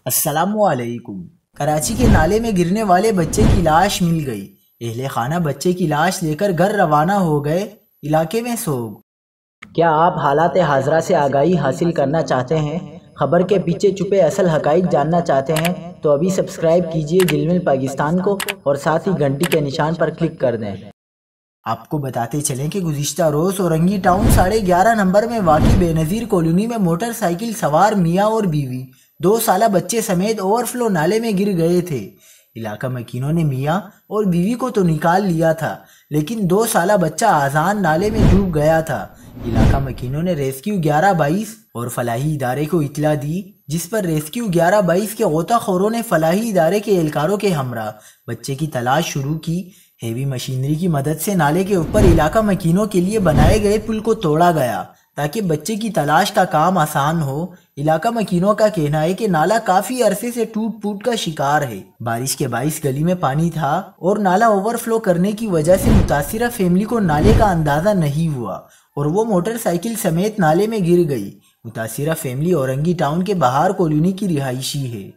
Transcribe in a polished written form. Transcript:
السلام علیکم۔ کراچی کے نالے میں گرنے والے بچے کی لاش مل گئی۔ اہل خانہ بچے کی لاش لے کر گھر روانہ ہو گئے۔ علاقے میں سوگ۔ کیا آپ حالات حاضرہ سے آگاہی حاصل کرنا چاہتے ہیں؟ خبر کے پیچھے چھپے اصل حقائق جاننا چاہتے ہیں تو ابھی سبسکرائب کیجئے دل مل پاکستان کو اور ساتھ ہی گھنٹی کے نشان پر کلک کر دیں۔ آپ کو بتاتے چلیں کہ گزشتہ روز اورنگی ٹاؤن 11:30 نمبر میں واقع بے نظیر کالونی میں موٹر سائیکل سوار میاں اور بیوی 2 سالہ بچے سمیت اوور فلو نالے میں گر گئے تھے۔ علاقہ مکینوں نے میاں اور بیوی کو تو نکال لیا تھا لیکن 2 سالہ بچہ آذان نالے میں ڈوب گیا تھا۔ علاقہ مکینوں نے ریسکیو 1122 اور فلاحی ادارے کو اطلاع دی، جس پر ریسکیو 1122 کے غوطہ خوروں نے فلاحی ادارے کے اہلکاروں کے ہمراہ بچے کی تلاش شروع کی۔ ہیوی مشینری کی مدد سے نالے کے اوپر علاقہ مکینوں کے لیے بنائے گئے پل کو توڑا گیا تاکہ بچے کی تلاش کا کام آسان ہو۔ علاقہ مکینوں کا کہنا ہے کہ نالا کافی عرصے سے ٹوٹ پھوٹ کا شکار ہے۔ بارش کے باعث گلی میں پانی تھا اور نالا اوور فلو کرنے کی وجہ سے متاثرہ فیملی کو نالے کا اندازہ نہیں ہوا اور وہ موٹر سائیکل سمیت نالے میں گر گئی۔ متاثرہ فیملی اورنگی ٹاؤن کے بہار کالونی کی رہائشی ہے۔